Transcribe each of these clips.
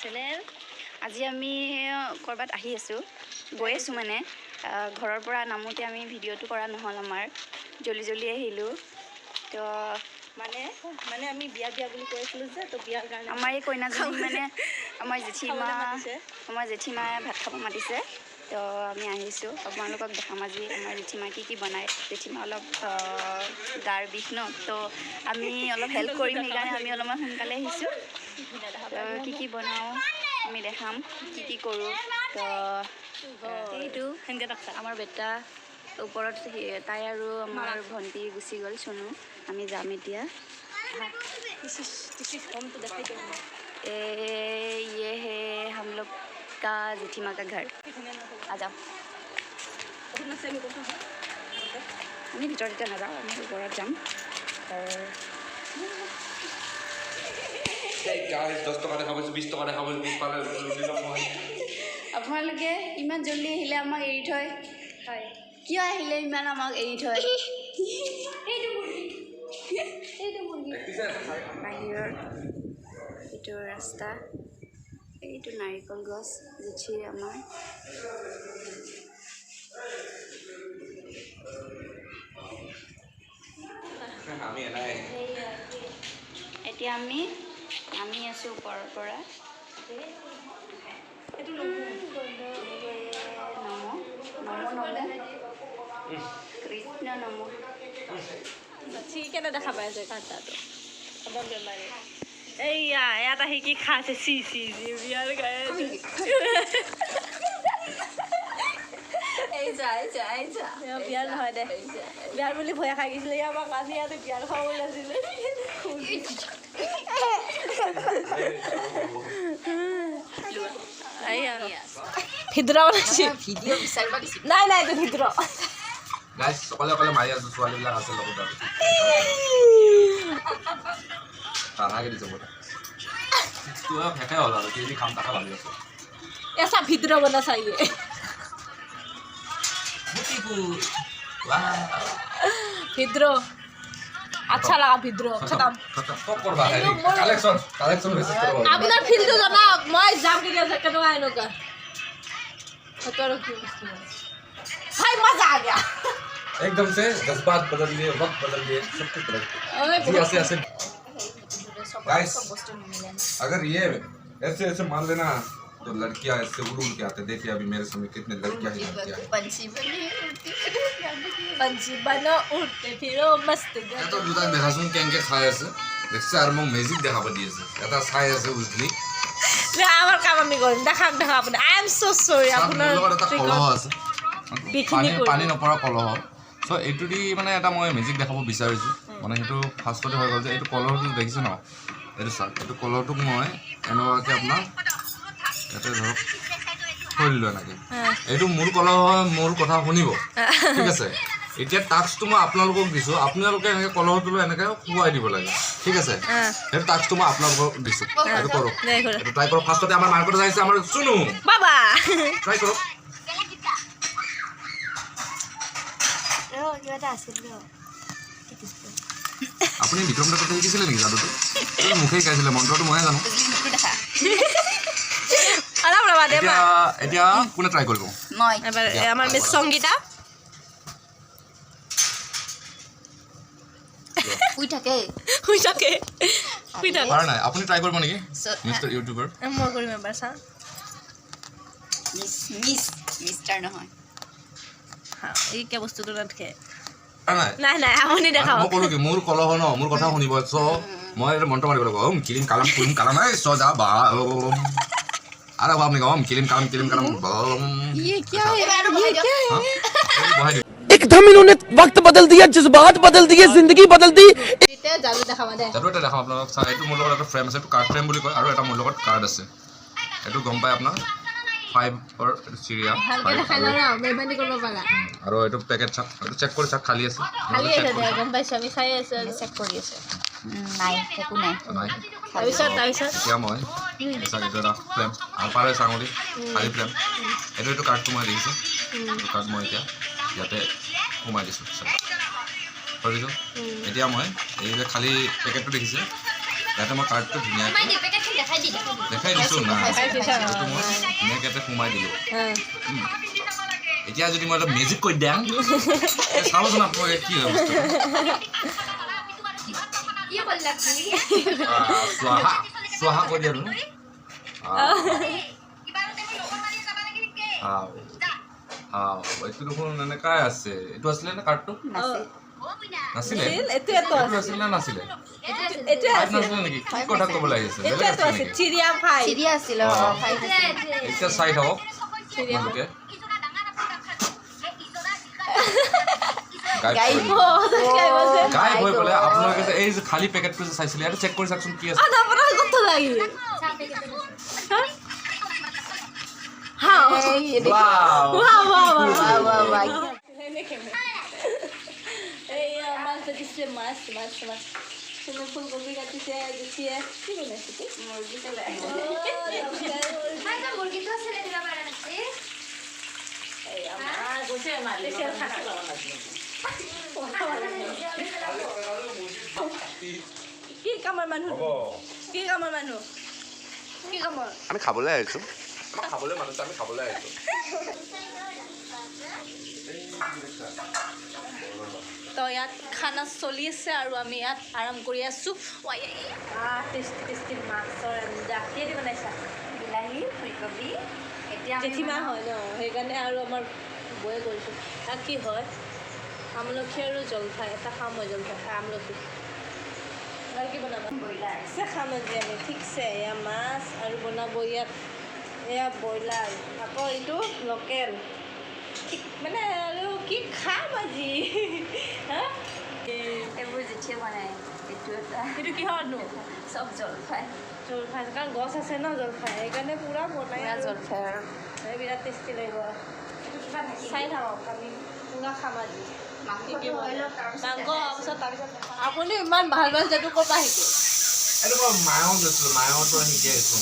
Channel. আজি আমি কৰবাত আহি আছো, গৈ আছো মানে ঘৰৰ পৰা নামোতে আমি ভিডিঅ'টো কৰা নহ'ল, আমাৰ জলদি আহিলো। তো মানে আমি বিয়া বুলি কৈ আছিলো যে, তো বিয়াৰ কাৰণে আমাৰ এই কইনাজনী মানে আমাৰ জেঠীমায়ে ভাত খাব মাতিছে। তো আমি আহিছো, আপোনালোকক দেখাম আজি আমাৰ জেঠীমা কি বনায়। জেঠীমা অলপ গাৰ বিষ ন, তো আমি অলপ হেল্প কৰিম, সেইকাৰণে আমি অলপমান সোনকালে আহিছো। কি বনাওঁ আমি দেখাম, কি কৰোঁ। তো এইটো আমাৰ বেটা ওপৰত, তাই আৰু আমাৰ ভণ্টি গুচি গ'ল চুনু। আমি যাম এতিয়া। ये है हम लोग का जेठीमा का घर। आ जाओ। আমি ভিতৰত এতিয়া নাযাওঁ, আমি ওপৰত যাম। আপোনালোকে ইমান জলদি আহিলে, আমাক এৰি থয়। হয়, কিয় আহিলে ইমান আমাক এৰি থয়? বাহিৰৰ এইটো ৰাস্তা, এইটো নাৰিকল গছ জেঠী আমাৰ। এতিয়া আমি নামি আছো ওপৰৰ পৰা। কৃষ্ণ নম। কেনে দেখা পাই আছে কাটাটো বেমাৰী। এইয়া ইয়াত আহি কি খাইছে? বিয়াৰ গায়ে বিয়াৰ নহয় দে, বিয়াৰ বুলি ভয় খাই গৈছিলে। আমাক আজি ইয়াতে বিয়াৰ খাব ওলাইছিলে। ভিতৰা বনাইছি ভিডিঅ' বিচাৰিব দিছে। নাই এইটো ভিতৰা গাইস সকলে মাৰি আছো, ছোৱালীবিলাক আছে লগত আৰু তাৰাকে দিছে বটা তো ফেকে হ'ল আৰু কি খাম তাকে ভাবি আছো। ऐसा ভিতৰা বনা चाहिए ভিতৰা আচ্ছা লাগা। ভিতৰা খতম কৰবা হেৰি কালেকচন মেছেজ কৰবা। আপোনাৰ ফিলটো জানা, মই যাম কেতিয়া কেনেকুৱা এনেকুৱা হতৰো কি ভাই মজা आ गया एकदम से जज्बात बदल दिए, वक्त बदल दिए, सब कुछ बदल दिया। ऐसे गाइस अगर ये ऐसे मान लेना तो लड़कियां ऐसे उड़ के आते। देखिए अभी मेरे सामने कितने लड़कियां ही लड़कियां हैं। पंछी बनो उड़ते फिरो मस्त এটা দুটা দেখাচোন কেনেকে খাই আছে, দেখছে আৰু মোক মেজিক দেখাব দি আছে। এটা চাই আছে উজলি আমাৰ কাম আমি কৰিম। দেখাম আপুনি। আই এম সো সৰি। আপোনাৰ এটা কলহ আছে, পানী নপৰা কলহ। চ' এইটো দি মানে এটা মই মেজিক দেখাব বিচাৰিছোঁ। মানে সেইটো ফাৰ্ষ্টতে হৈ গ'ল যে এইটো কলহটো দেখিছে ন, এইটো চাওক, এইটো কলহটোক মই এনেকুৱাকৈ আপোনাৰ ইয়াতে ধৰক থৈ দিলোঁ এনেকৈ। এইটো মোৰ কলহ হয়, মোৰ কথা শুনিব, ঠিক আছে। এতিয়া টাস্কটো মই আপোনালোকক দিছোঁ, আপোনালোকে এনেকৈ কলহটো লৈ এনেকৈ শুৱাই দিব লাগে, ঠিক আছে। সেইটো টাস্কটো মই আপোনালোকক দিছোঁ, এইটো কৰক, এইটো ট্ৰাই কৰক। ফাৰ্ষ্টতে আমাৰ মাৰ্কেটত আহিছে আমাৰ চুনু বাবা, ট্ৰাই কৰক। আপুনি বিক্ৰম দত্ততে শিকিছিলে নেকি যাদুটো? মুখে শিকাইছিলে, মন্ত্ৰটো ময়ে জানো। এতিয়া কোনে ট্ৰাই কৰিব? আমাৰ মিছ সংগীতা পাৰা নাই, আপুনি ট্ৰাই কৰিব নেকি মিষ্টাৰ ইউটিউবাৰ? মই কৰিম এবাৰ। চা মিষ্টাৰ নহয়, এই কে বস্তুটো নাথাকে। নাই নাই আপুনি দেখাব। মই ক'লো কি মোৰ কলহ ন, মোৰ কথা শুনিব। চ' মই এটা মন্ত্ৰ মাৰিব লাগিব। ওম কিলিম কালাম কুলিম কালাম এই সজা বা আরে বাপ নে ওম কিলিম কালাম বম। ये क्या है? বহাই দিও। एकदम इन्होंने वक्त बदल दिया, जज्बात बदल दिए, जिंदगी बदल दी। এতিয়া যাদু দেখাবা দে। যাদু এটা দেখাম আপোনালোক। চা এইটো মোৰ লগত এটা ফ্ৰেম আছে, এইটো কাৰ্ড ফ্ৰেম বুলি কয়, আৰু এটা মোৰ লগত কাৰ্ড আছে। এইটো গম পাই আপোনাৰ 5ৰ চিৰিয়া ভালকে দেখাই লও না, মেহৰবানি কৰিব পাৰা। আৰু এইটো পেকেট চাক, এইটো চেক কৰি চাক, খালি আছে। খালি আছে দে, গম পাইছো, আমি চাই আছো, চেক কৰি আছে। নাই একো নাই। তাৰপিছত এতিয়া মই চাক এইটো এটা ফ্ৰেম আৰু পাৰে চাঙলি খালি ফ্ৰেম। এইটো কাৰ্ডটো মই দেখিছোঁ, এইটো কাৰ্ড মই এতিয়া ইয়াতে সোমাই দিছোঁ, থৈ দিছোঁ। এতিয়া মই এই যে খালী পেকেটটো দেখিছে, ইয়াতে মই কাৰ্ডটো ধুনীয়াকৈ দেখাই দিছোঁ না এইটো মই ধুনীয়াকৈ ইয়াতে সোমাই দিলোঁ এতিয়া যদি মই এটা মেজিক কৈ দিওঁ চাবচোন আপোনালোকে কি হয় স্বাহা স্বাহা কৈ দিয়া এইটো দেখোন এনেকাই আছে এইটো আছিলে নে কাৰ্ডটো নাছিলে এইটো আছিলে নে নাছিলে নাছিলে নেকি কি কথা ক'বলৈ আহিছে চিৰিয়া আছিল এতিয়া চাই থাকক আপোনালোকে গাইব হৈ গ'লে আপোনালোকে যে এই যে খালী পেকেটটো যে চাইছিলে এইটো চেক কৰি চাওকচোন কি আছে ফুলকবি কাটিছে জুঠিয়ে কি বনাইছে কি কামৰ মানুহ কি কামৰ মানুহ কি কামৰ আমি খাবলৈ আহিছোঁ খাবলৈ মানুহ আমি খাবলৈ আহিছোঁ তো ইয়াত খানা চলি আছে আৰু আমি ইয়াত আৰাম কৰি আছোঁ টেষ্টি টেষ্টি মাছৰ আঞ্জা কিহেদি বনাইছা বিলাহী ফুলকবি এতিয়া জেঠীমা হয় ন সেইকাৰণে আৰু আমাৰ বয়ে কৰিছোঁ তাত কি হয় আমলখি আৰু জলফাই এটা খাম মই জলফাই আমলখি আৰু কি বনাবা ব্ৰইলাৰ খাম আজি আমি ঠিকছে এয়া মাছ আৰু বনাব ইয়াত এয়া ব্ৰইলাৰ আকৌ এইটো লোকেল মানে আৰু কি খাম আজি হা এইবোৰ জেঠিয়ে বনাই এইটো এটা সেইটো কিহৰনো চব জলফাই জলফাই কাৰণ গছ আছে ন জলফাই সেইকাৰণে পূৰা বনাই আৰু জলফাই আৰু বিৰাট টেষ্টি লাগিব চাই থাকক আমি পূৰা খাম আজি মাংস তাৰপিছত আপুনি ইমান ভাল ভাল যাদু ক'ৰ পৰা শিকে এইটো মই মায়ক লৈছিলোঁ মায়কৰ পৰা শিকি আহিছোঁ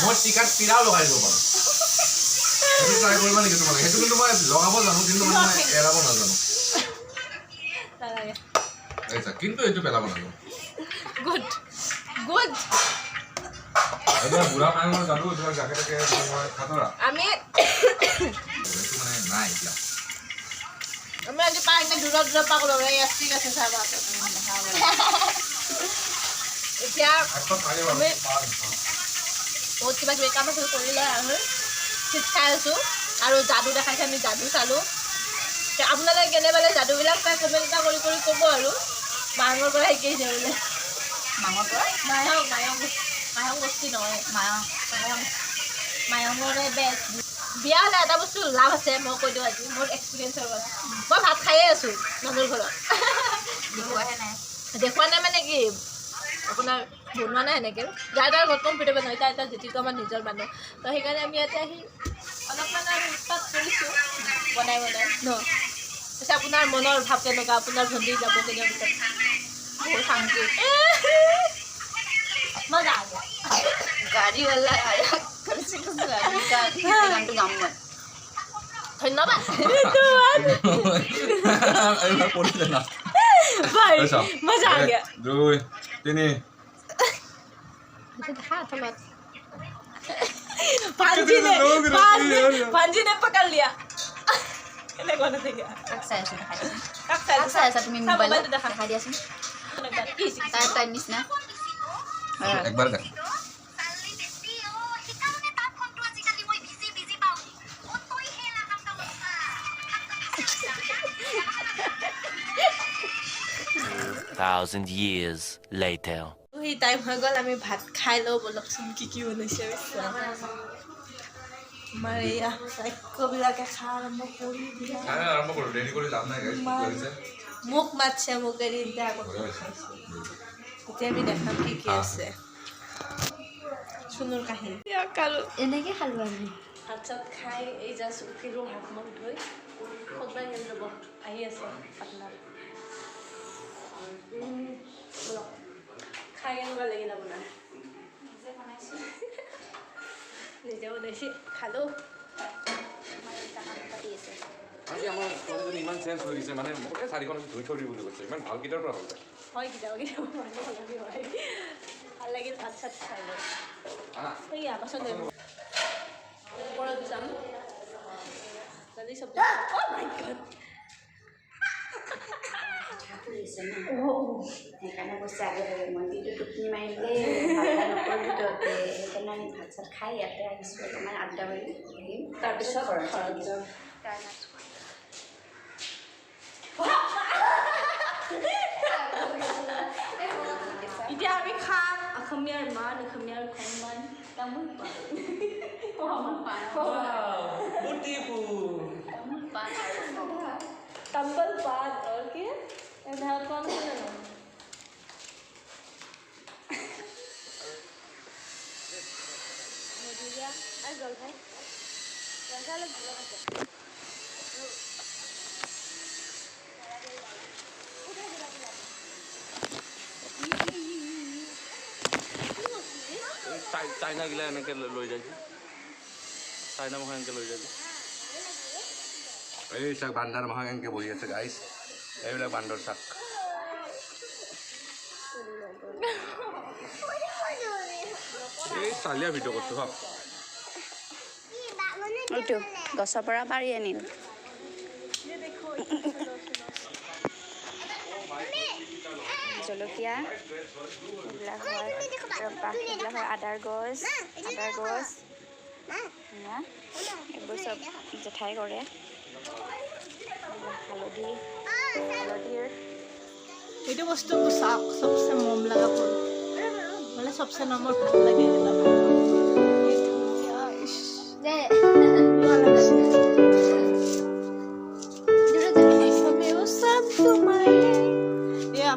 মই টিকাত পিৰাও লগাই দিব পাৰোঁ সেইটো ট্ৰাই কৰিব নেকি তোমালোকে সেইটো কিন্তু মই লগাব জানো কিন্তু মই এৰাব নাজানো কিন্তু এইটো পেলাব নাজানো গুড গুড এইটো বুঢ়া মায়কৰ যাদু এইটো জাকে তাকে মই খাতৰা আমি এইটো মানে নাই এতিয়া আমি আজি পাই কিনে দূৰত দূৰত পাক ল'ব লাগে ঠিক আছে চাবা এতিয়া আমি বহুত কিবা কিবি কাম আছে কৰি লৈ আমি চিট খাই আছোঁ আৰু যাদু দেখাইছে আমি যাদু চালোঁ আপোনালোকে কেনেবালে যাদুবিলাক চাই কমেণ্ট এটা কৰি ক'ব আৰু মায়ঙৰ পৰা শিকিছে বোলে মাঙৰ পৰা মায়ং বস্তি নহয় মায়ঙৰে বেষ্ট বিয়া হ'লে এটা বস্তু লাভ আছে মই কৈ দিওঁ আজি মোৰ এক্সপিৰিয়েঞ্চৰ পৰা মই ভাত খায়ে আছোঁ মানুহৰ ঘৰত দেখুৱাহে নাই দেখুওৱা নাই মানে কি আপোনাৰ বনোৱা নাই এনেকৈ যাৰ তাৰ ঘৰত কম্পিউটাৰ নহয় তাৰ এটা যিটো আমাৰ নিজৰ মানুহ তো সেইকাৰণে আমি ইয়াতে আহি অলপমান আৰু উৎপাত কৰিছোঁ বনাই ন পিছে আপোনাৰ মনৰ ভাৱ কেনেকুৱা আপোনাৰ ভণ্টি যাব কেতিয়াৰ পিছত বহুত শান্তি মজা গাড়ীৱালা গানটো গাম মই ধন্যবাদ এইবাৰ পৰিলে না ভাই মজা आ गया 2 3 भांजी ने पकड़ लिया তুমি মোবাইলত দেখাই দিয়াচোন তাৰ নিচিনা একবাৰ দেখ thousand years later. সেই টাইম হৈ গ'ল আমি ভাত খাই লওঁ বলকচোন কি বনাইছে আমাৰ এয়া বাক্যবিলাকে খা আৰম্ভ কৰি দিয়া আৰম্ভ কৰোঁ দেৰি কৰি লাভ নাই গাইছ মোক মাতছে মোক এৰি এতিয়া আগত এতিয়া আমি দেখাম কি আছে চুনুৰ কাহিনী এনেকৈ খালোঁ আমি ভাত চাত খাই এই জাষ্ট উঠিলোঁ হাত মুখ ধুই সদায় হেৰি ল'ব আহি আছে আপোনাৰ খাই কেনেকুৱা লাগিল আপোনাৰ নিজে বনাইছে খালোঁ আজি আমাৰ ইমান চেঞ্জ হৈ গৈছে মানে মোক 4খন ধুই থৈ বুলি কৈছে ইমান ভাল কেইটাৰ পৰা হ'ল হয় কেতিয়াবা ভাল লাগিল ভাত চাত খাই লৈ সেয়া পাছত ওপৰত যাম দালি চব্জি অ' মাই গড সেইকাৰণে কৈছে আগতে মই কিন্তু টোপনি মাৰিলে সেইকাৰণে আমি ভাত চাত খাই ইয়াতে আহিছোঁ অকণমান আড্ডা মাৰি আহিম তাৰপিছত ঘৰত যাম এতিয়া আমি খাম অসমীয়াৰ মান অসমীয়াৰ সন্মান তামোল পাণ তাম্বল পাণ और কি এধাৰ কম আছে জানো মধুৰিয়া আৰু জলফাই অলপ ভাল আছে চাইনা গিলা এনেকৈ লৈ যায় চাইনা মাহ এনেকৈ লৈ যায় এই চাক বান্দাৰ মাহ এনেকৈ বহি আছে গাইছ এইবিলাক বান্দৰ চাক এই চালিয়া ভিডিঅ' কৰিছোঁ ভাব এইটো গছৰ পৰা পাৰি আনিল জলকীয়া এইবিলাক হয় এইবিলাক হয় আদাৰ গছ এইবোৰ চব জেঠাই কৰে হালধিৰ এইটো বস্তু চাওক চবচে মৰম লগা ফুল মানে চবচে নামৰ ভাল লাগে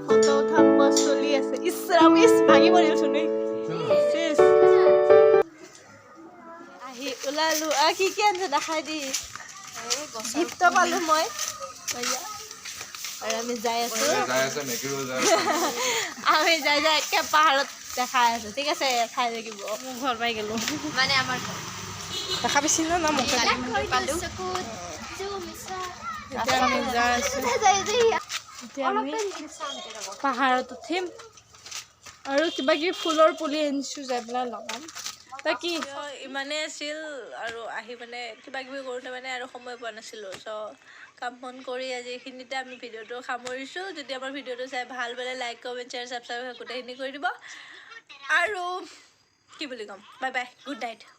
ফটো উঠাব চলি আছে ইছৰাম ভাগি পৰিছো নে আহি ওলালো কি কি আনিছে দেখাই দি গিফ্ট পালো মই আৰু আমি যাই আছো আমি যাই একে পাহাৰত দেখাই আছো ঠিক আছে খাই থাকিব মোৰ ঘৰ পাই গলো মানে আমাৰ দেখা পাইছি ন মোক পালো এতিয়া আমি যাই আছো এতিয়া আমি পাহাৰত উঠিম আৰু কিবা কিবি ফুলৰ পুলি আনিছো যাই পেলাই লগাম কি ইমানেই আছিল আৰু আহি মানে কিবা কিবি কৰোঁতে মানে আৰু সময় পোৱা নাছিলোঁ চ' কাম বন কৰি আজি এইখিনিতে আমি ভিডিঅ'টো সামৰিছোঁ যদি আমাৰ ভিডিঅ'টো চাই ভাল পালে লাইক কমেণ্ট শ্বেয়াৰ ছাবস্ক্ৰাইব গোটেইখিনি কৰি দিব আৰু কি বুলি ক'ম বাই বাই গুড নাইট